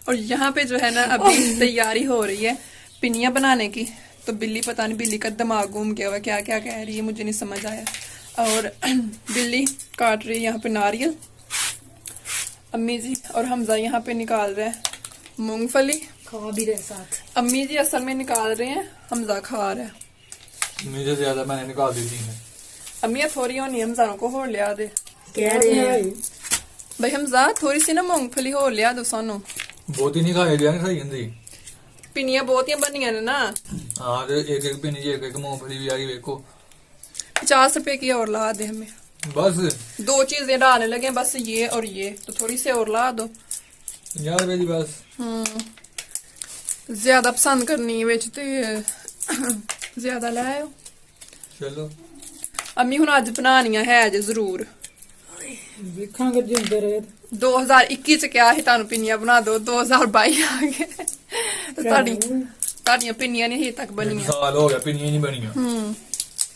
और यहाँ पे जो है ना अभी तैयारी हो रही है पिनिया बनाने की। तो बिल्ली पता नहीं, बिल्ली का दिमाग घूम गया हुआ, क्या क्या कह रही है मुझे नहीं समझ आया। और बिल्ली काट रही है यहाँ पे नारियल, अम्मी जी और हमजा यहाँ पे निकाल रहे हैं मूंगफली, खा भी रहे साथ। अम्मी जी असल में निकाल रहे हैं, हमजा खा रहा है। मुझे ज्यादा मैंने निकाल दी थी। अम्मी थोड़ी होनी हमजा को होर लिया दे, कह रहे हैं भाई हमजा थोड़ी सी ना मूंगफली होर लिया दो सानू। बहुत ही नहीं खाया गया नहीं खाई पिनिया बहुत बनिया ने ना। हाँ एक एक पिनी जी एक एक मूंगफली भी आई देखो। 50 रुपए की और ला दे हमें, बस 2 चीजें डालने लगे बस, ये और ये, तो थोड़ी सी और ला दो। 50 रुपए जी बस। ज्यादा पसंद करनी है बिच ते ज्यादा ले आयो। चलो अम्मी हुन अज बनानियां है जे जरूर। देखांगे जिंदे रहे 2021 च क्या है तानू पिनिया बना दो, 2022 आ गए तो ताड़ियां पिनिया नहीं अजे तक बनियां। साल हो गया पिनिया नहीं बनिया।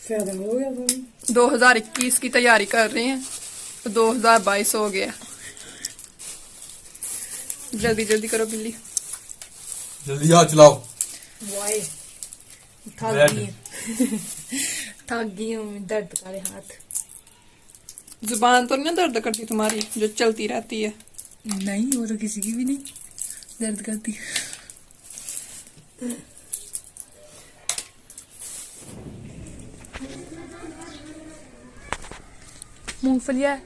फायदा हो गया भाई। 2021 की तैयारी कर रहे हैं तो 2022 हो गया। जल्दी जल्दी करो बिल्ली, जल्दी हाथ चलाओ। वाई थक Red. गई थक गई हूँ, दर्द करे हाथ। जुबान तो नहीं ना दर्द करती तुम्हारी जो चलती रहती है? नहीं, वो तो किसी की भी नहीं दर्द करती। मूंगफली है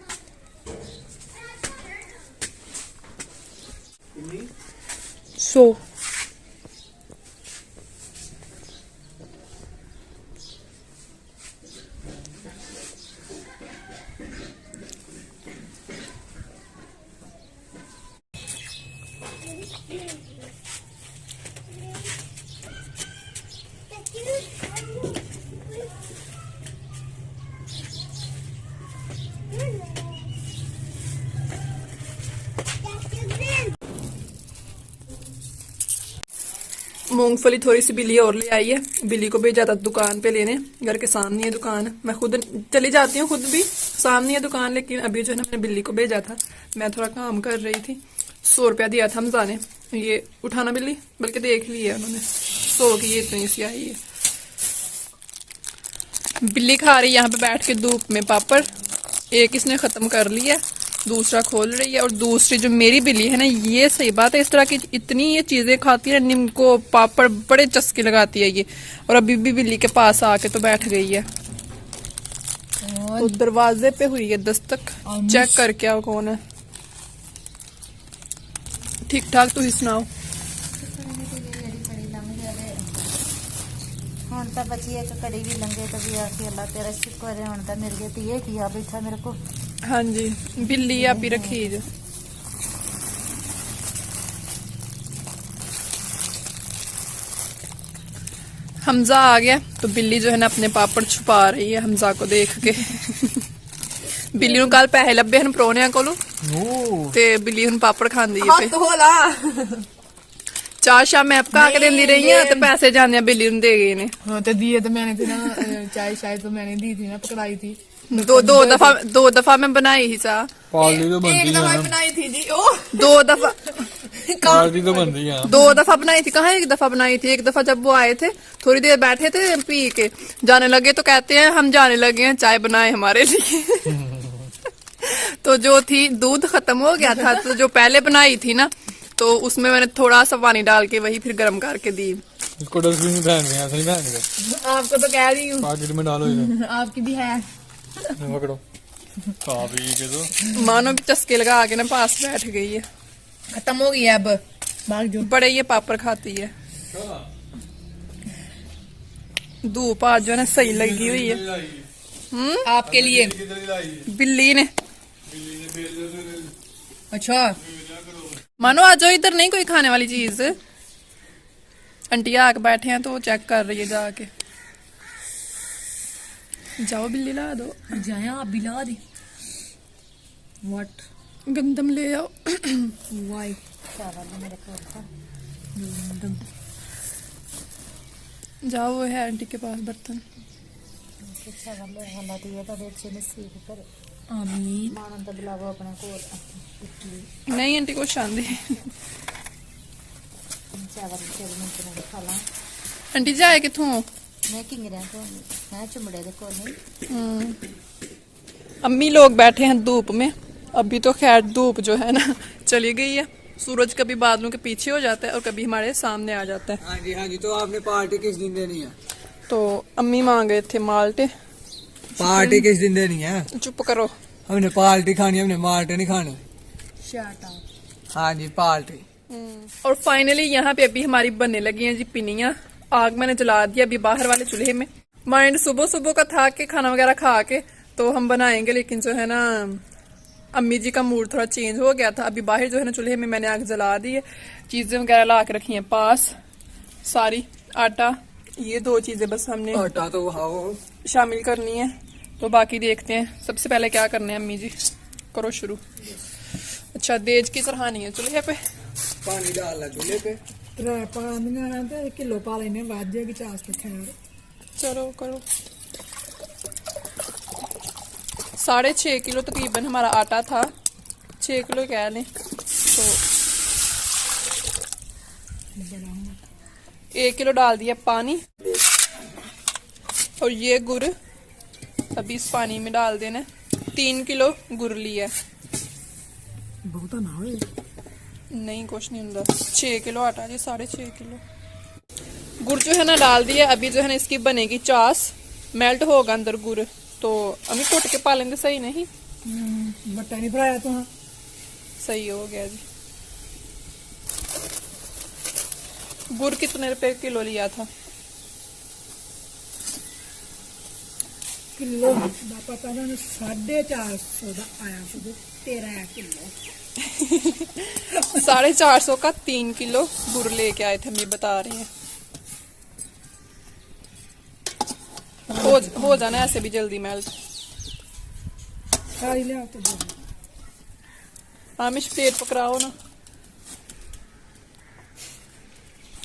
सो मूंगफली थोड़ी सी बिल्ली और ले आई है। बिल्ली को भेजा था दुकान पे लेने, घर के सामने है दुकान। मैं खुद चली जाती हूँ, खुद भी सामने है दुकान, लेकिन अभी जो है ना मैंने बिल्ली को भेजा था, मैं थोड़ा काम कर रही थी। 100 रुपया दिया था हमजा ने, ये उठाना बिल्ली, बल्कि देख ली है उन्होंने 100 की, ये इतनी सी आई है। बिल्ली खा रही है यहाँ पे बैठ के धूप में पापड़। एक इसने खत्म कर लिया, दूसरा खोल रही है। और दूसरी जो मेरी बिल्ली है ना, ये सही बात है, इस तरह की इतनी ये चीजें खाती है, नीम को पापड़ बड़े चस्के लगाती है ये। और अभी भी बिल्ली के पास आके तो बैठ गई है। तो दरवाजे पे हुई है दस्तक, चेक करके आओ कौन है। ठीक ठाक, तू ही सुनाओ। ਹੁਣ ਤਾਂ ਬਚੀ ਇੱਕ ਕੜੀ ਵੀ ਲੰਗੇ ਤਾਂ ਵੀ ਆਖੀ ਅੱਲਾ ਤੇਰਾ ਸ਼ੁਕਰ ਹੈ ਹੁਣ ਤਾਂ ਮਿਲ ਗਈ ਤੇ ਇਹ ਕੀ ਆ ਬੈਠਾ ਮੇਰੇ ਕੋ। हाँ जी, बिल्ली आप ही रखी जो। हमजा आ गया तो बिल्ली जो है ना अपने पापड़ छुपा रही है हमजा को देख के। बिल्ली ਨੂੰ ਕੱਲ ਪੈਸੇ ਲੱਭੇ ਹਨ ਪਰੋਣਿਆਂ ਕੋਲੋਂ ਤੇ ਬਿੱਲੀ ਹੁਣ ਪਾਪੜ ਖਾਂਦੀ ਹੈ। ਹੱਥ ਹੋਲਾ ਚਾਹ ਸ਼ਾਮ ਮੈਂ ਪਕਾ ਕੇ ਦਿੰਦੀ ਰਹੀ ਆ ਤੇ ਪੈਸੇ ਜਾਂਦੇ ਬਿੱਲੀ ਨੂੰ ਦੇ ਗਏ ਨੇ। हाँ तो दिए तो मैंने थी ना चाय शायद तो मैंने दी थी ना, पकड़ाई थी दो दफा मैं बनाई ही चाह। पार्टी तो बनती एक दफा है, बनाई थी जी। ओ 2 दफा पार्टी तो बनती है। 2 दफा बनाई थी, कहाँ 1 दफा बनाई थी। एक दफा जब वो आए थे थोड़ी देर बैठे थे, पी के जाने लगे तो कहते हैं हम जाने लगे हैं, चाय बनाए हमारे लिए। तो जो थी दूध खत्म हो गया था, तो जो पहले बनाई थी ना तो उसमें मैंने थोड़ा सा पानी डाल के वही फिर गर्म करके दी। इसको डस्टबिन में फेंक दिया, सही फेंक दिया। आपको तो कह रही हूँ, पाकिट में डालो इसे, आपकी भी है। पकड़ो खा पी के तो मानो भी चस्के लगा के ना पास बैठ गई है। खत्म हो गई है अब, भाग जो। बड़े ये पापड़ खाती है। धूप आज जो है ना सही लगी हुई है आपके लिए बिल्ली ने। अच्छा मानो आ जाओ इधर, नहीं कोई खाने वाली चीज। आंटी आके बैठे हैं तो वो चेक कर रही है जाके। जाओ बिल्ली ला दो, जाए आप भी ला दी। व्हाट गंदम ले आओ। वाई जाओ वो है आंटी के पास बर्तन। ਅੱਲਾ ਦੀ ਇਹਦਾ ਵਿੱਚ ਨਸੀਬ ਕਰੇ। आमीन। ਮਾਨਨ ਤਾਂ ਬੁਲਾਵੋ ਆਪਣੇ ਕੋਲ। नहीं आंटी को शांति। चावल तेरे मिनट में खा ला आंटी जी आए किथों? मैं किंगरिया को मैं चुमड़े दे को नहीं अम्मी लोग बैठे हैं धूप में। अभी तो खैर धूप जो है ना चली गई है। सूरज कभी बादलों के पीछे हो जाता है और कभी हमारे सामने आ जाता है। हाँ जी। तो आपने पार्टी किस दिन देनी है? तो अम्मी मांग रहे थे माल्टे। पार्टी किस दिन देनी है? चुप करो। हमने पार्टी खानी है, हमने माल्टे नहीं खाने। Shut up. हाँ जी पार्टी। और फाइनली यहाँ पे अभी हमारी बनने लगी हैं जी पिनिया। आग मैंने जला दिया अभी बाहर वाले चूल्हे में। माइंड सुबह सुबह का था कि खाना वगैरह खा के तो हम बनाएंगे, लेकिन जो है ना अम्मी जी का मूड थोड़ा चेंज हो गया था। अभी बाहर जो है ना चूल्हे में मैंने आग जला दी है। चीजें वगैरह ला के रखी हैं पास सारी। आटा, ये 2 चीजें बस हमने आटा तो खाओ। शामिल करनी है, तो बाकी देखते हैं। सबसे पहले क्या करना है अम्मी जी? करो शुरू। अच्छा, देज की चढ़ानी है चूल्हे पे। पानी डालना चूल्हे पे। त्रै पांदियां ते किलो पा लेने बाद जाएगी चास के खैर। चलो करो। 6.5 किलो तकरीबन हमारा आटा था। 6 किलो कह लें तो 1 किलो डाल दिया पानी। और ये गुड़ अभी इस पानी में डाल देना। 3 किलो गुड़ लिया। बहुत ना होए। नहीं कुछ नहीं होता। 6 किलो आटा जी, 6.5 किलो गुड़ जो है ना डाल दिया। अभी जो है ना इसकी बनेगी चास। मेल्ट होगा अंदर गुड़, तो अभी कुट के पा लेंगे। सही नहीं? बट्टा नहीं भराया तो हाँ। सही हो गया जी। गुड़ कितने रुपए किलो लिया था? किलो दा पता नहीं 450 दा आया सुबह 13 किलो। 450 का 3 किलो गुड़ लेके आए थे, हम ये बता रहे हैं। हो जाना ऐसे भी जल्दी मेल्ट। सारी ले आओ तो दे। आमिश प्लेट पकड़ाओ ना।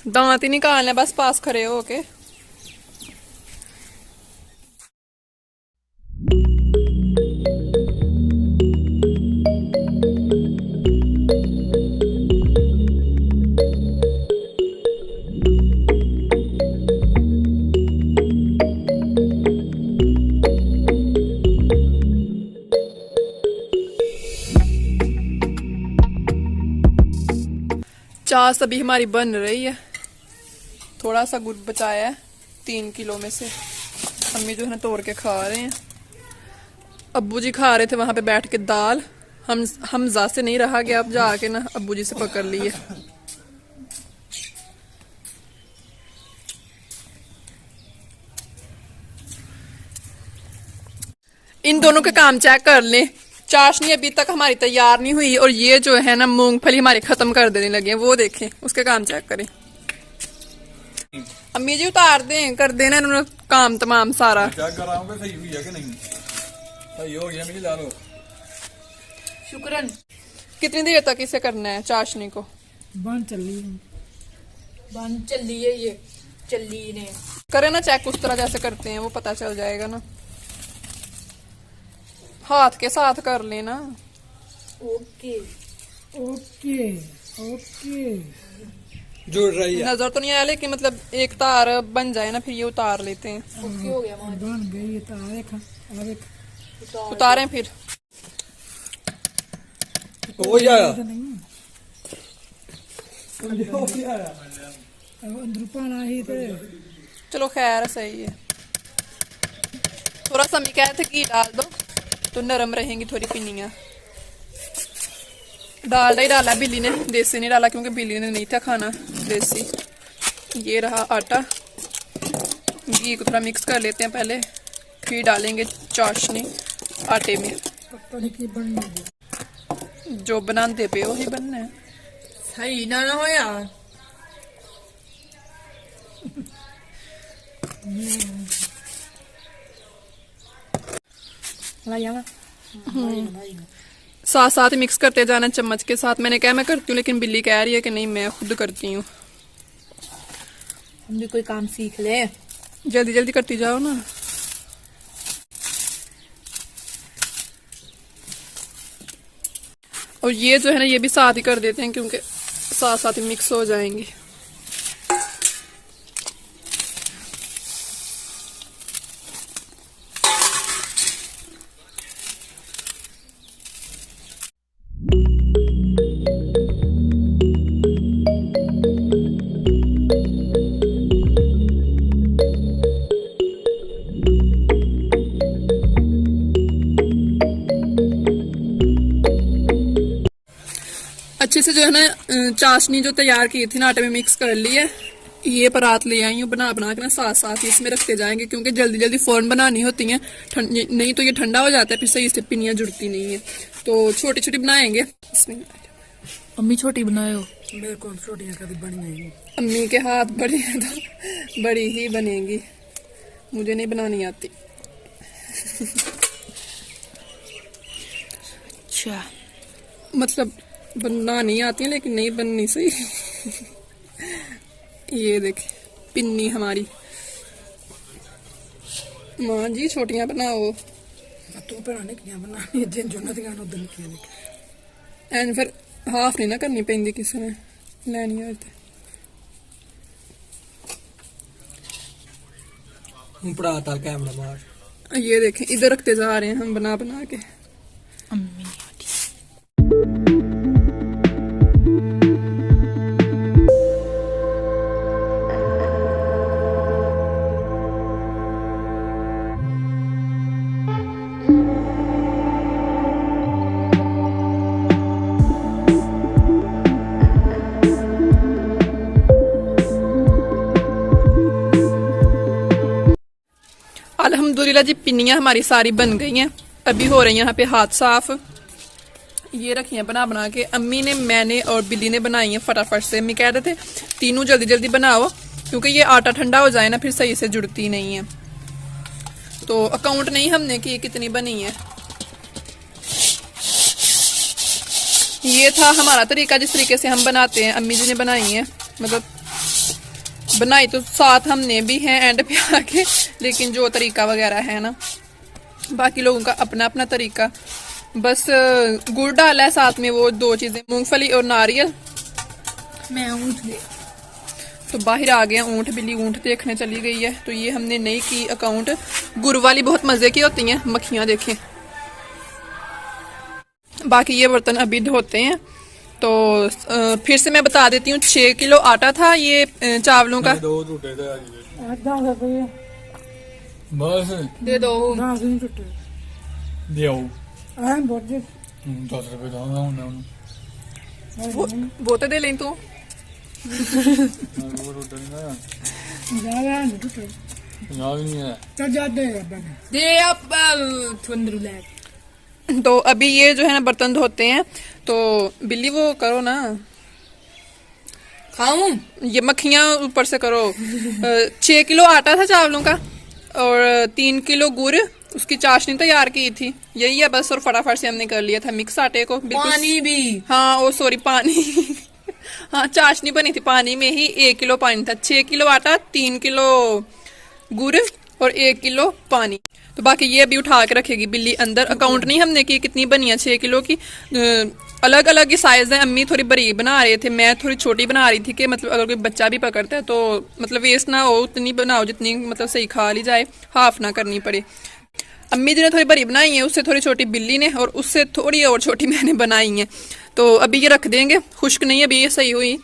दांत ही निकालना बस पास खड़े हो के। चास अभी हमारी बन रही है। थोड़ा सा गुड़ बचाया है 3 किलो में से। अम्मी जो है ना तोड़ के खा रहे हैं। अब्बू जी खा रहे थे वहां पे बैठ के दाल। हमजा से नहीं रहा गया, अब जाके ना अब्बू जी से पकड़ लिए। इन दोनों के काम चेक कर लें। चाशनी अभी तक हमारी तैयार नहीं हुई और ये जो है ना मूंगफली हमारी खत्म कर देने लगे हैं। वो देखें, उसके काम चेक करें। अम्मी जी उतार दें, कर देना इन्होंने काम तमाम सारा। चेक कराऊंगा सही हुई है कि नहीं। सही हो गया, मुझे ला लो। शुक्रन। कितनी देर तक इसे करना है चाशनी को? बन चली है ये चली ने। करे ना चेक उस तरह जैसे करते हैं, वो पता चल जाएगा ना। हाथ के साथ कर लेना। Okay okay okay. जुड़ रही है। नजर तो नहीं आया, लेकिन मतलब एक तार बन जाए ना फिर ये उतार लेते हैं। ओके हो गया। बन गई ये तो देख उतारें फिर। हो जाएगा। अंदर पाना ही थे। चलो खैर सही है। थोड़ा सा मैं कह रहे थे घी डाल दो तो नरम रहेंगी थोड़ी पिनियां। डालडा ही डाला बिल्ली ने, देसी नहीं डाला क्योंकि बिल्ली ने नहीं था खाना देसी। ये रहा आटा। घी को थोड़ा मिक्स कर लेते हैं पहले, फिर डालेंगे चाशनी आटे में। पता नहीं की बननी जो बनाते पे वही बनना है। सही ना हो यार। साथ साथ ही मिक्स करते जाना चम्मच के साथ। मैंने कहा मैं करती हूँ, लेकिन बिल्ली कह रही है कि नहीं मैं खुद करती हूँ। हम भी कोई काम सीख ले। जल्दी जल्दी करती जाओ ना। और ये जो है ना ये भी साथ ही कर देते हैं क्योंकि साथ साथ ही मिक्स हो जाएंगे। अच्छे से जो है ना चाशनी जो तैयार की थी ना आटे में मिक्स कर ली है। ये परात ले आई हूँ, बना बना के ना साथ साथ ही इसमें रखते जाएंगे, क्योंकि जल्दी जल्दी फौरन बनानी होती है, नहीं तो ये ठंडा हो जाता है, फिर सही से पिनियाँ जुड़ती नहीं है। तो छोटी छोटी बनाएंगे इसमें। अम्मी छोटी बनाए हो? मेरे को छोटियां कभी बनी नहीं। अम्मी के हाथ बड़े हैं तो बड़ी ही बनेगी, मुझे नहीं बनानी आती। अच्छा, मतलब बनना नहीं आती है लेकिन नहीं बननी सही। ये देखे पिन्नी हमारी। माँ जी छोटियां बनाओ। तू बनाने की बनानी है, जिन जो नदियां उधर की एंड फिर हाफ नहीं ना करनी पैंदी किसी ने लैनी हो तो। ऊपर आता कैमरा मार। ये देखें इधर रखते जा रहे हैं हम बना बना के। अम्मी नहीं आती। अल्हम्दुलिल्लाह जी पिन्नियाँ हमारी सारी बन गई हैं। अभी हो रही है यहाँ पे हाथ साफ। ये रखी हैं बना बना के। अम्मी ने, मैंने और बिल्ली ने बनाई हैं फटाफट से। अम्मी कह रहे थे तीनों जल्दी जल्दी बनाओ, क्योंकि ये आटा ठंडा हो जाए ना फिर सही से जुड़ती नहीं है। तो अकाउंट नहीं हमने कि कितनी बनी है। ये था हमारा तरीका जिस तरीके से हम बनाते हैं। अम्मी जी ने बनाई है, मतलब बनाई तो साथ हमने भी है एंड पे आके, लेकिन जो तरीका वगैरह है ना बाकी लोगों का अपना अपना तरीका। बस गुड़ डाला है साथ में, वो दो चीजें मूंगफली और नारियल। मैं ऊँट ले तो बाहर आ गया ऊँट, बिल्ली ऊँट देखने चली गई है। तो ये हमने नहीं की अकाउंट। गुड़ वाली बहुत मजे की होती हैं मक्खियां, देखें। बाकी ये बर्तन अभी धोते हैं। तो फिर से मैं बता देती हूँ 6 किलो आटा था ये चावलों का। दो टूटे थे आज ये। आधा रुपये बस दे दो 10 दिन टुटे दियो आए बहुत जी 10 रुपए दाऊंगा उन्हें। वो तो दे लें तू। वो टूटे ना ज्यादा नहीं टुटे याद नहीं है। चल जाते हैं बने दे अब थुंदरू ले। तो अभी ये जो है ना बर्तन धोते हैं। तो बिल्ली वो करो ना, खाऊं? ये मक्खियां ऊपर से करो। 6 किलो आटा था चावलों का और 3 किलो गुड़, उसकी चाशनी तैयार की थी। यही है बस, और फटाफट से हमने कर लिया था मिक्स आटे को बिल्कुल। पानी भी? हाँ ओ सॉरी पानी। हाँ चाशनी बनी थी पानी में ही। 1 किलो पानी था। 6 किलो आटा, 3 किलो गुड़ और 1 किलो पानी। तो बाकी ये अभी उठा के रखेगी बिल्ली अंदर। अकाउंट नहीं हमने की कितनी बनी है 6 किलो की। अलग अलग ही साइज है। अम्मी थोड़ी बड़ी बना रहे थे, मैं थोड़ी छोटी बना रही थी कि मतलब अगर कोई बच्चा भी पकड़ता है तो मतलब वेस्ट ना हो, उतनी बनाओ जितनी मतलब सही खा ली जाए, हाफ ना करनी पड़े। अम्मी जी ने थोड़ी बड़ी बनाई है, उससे थोड़ी छोटी बिल्ली ने, और उससे थोड़ी और छोटी मैंने बनाई है। तो अभी ये रख देंगे। खुश्क नहीं अभी ये सही हुई,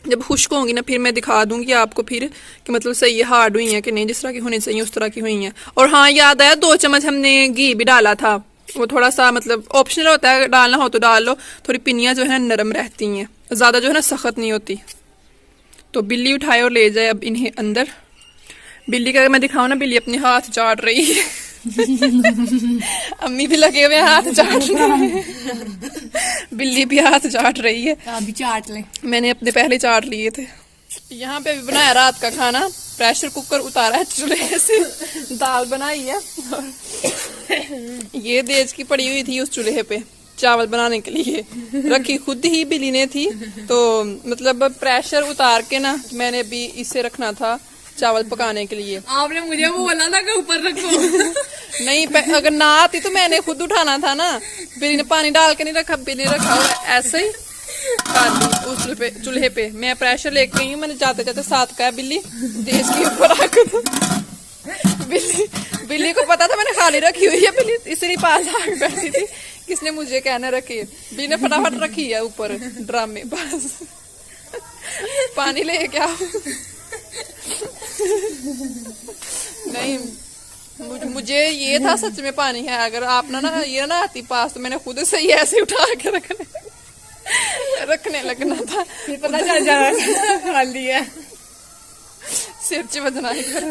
जब खुश्क होंगी ना फिर मैं दिखा दूंगी आपको फिर कि मतलब सही है, हार्ड हुई है कि नहीं, जिस तरह की होनी चाहिए उस तरह की हुई है। और हाँ याद आया 2 चम्मच हमने घी भी डाला था। वो थोड़ा सा मतलब ऑप्शनल होता है, डालना हो तो डाल लो। थोड़ी पिनियाँ जो है नरम रहती हैं, ज्यादा जो है ना सख्त नहीं होती। तो बिल्ली उठाए और ले जाए अब इन्हें अंदर। बिल्ली का मैं दिखाऊं ना, बिल्ली अपने हाथ चाट रही है। अम्मी भी लगे हुए हाथ चाट रही है, बिल्ली भी हाथ चाट रही है। अभी चाट ले। मैंने अपने पहले चाट लिए थे। यहाँ पे भी बनाया रात का खाना। प्रेशर कुकर उतारा है चूल्हे से, दाल बनाई है। ये देज की पड़ी हुई थी उस चूल्हे पे चावल बनाने के लिए, रखी खुद ही बिल्ली ने थी। तो मतलब प्रेशर उतार के ना मैंने भी इसे रखना था चावल पकाने के लिए। आपने मुझे बोला था कि ऊपर रखो। नहीं अगर ना आती तो मैंने खुद उठाना था ना। बिल्ली ने पानी डाल के नहीं रखा, बिल्ली ने रखा और ऐसे ही कर दी उस चूल्हे पे। मैं प्रेशर लेके गई हूँ, मैंने जाते जाते साथ कहा बिल्ली देश के ऊपर रख दो। बिल्ली को पता था मैंने खाली रखी हुई है, बिल्ली इसलिए पास आके बैठी थी। किसने मुझे कहना रखी, बिल्ली ने फटाफट रखी है ऊपर ड्रम में। बस पानी ले क्या नहीं, मुझे ये था सच में पानी है। अगर आप ना ये ना आती पास तो मैंने खुद से ही ऐसे उठा के रखने लगना था फिर पता चल जाना खाली है सिर च बजना ही फिर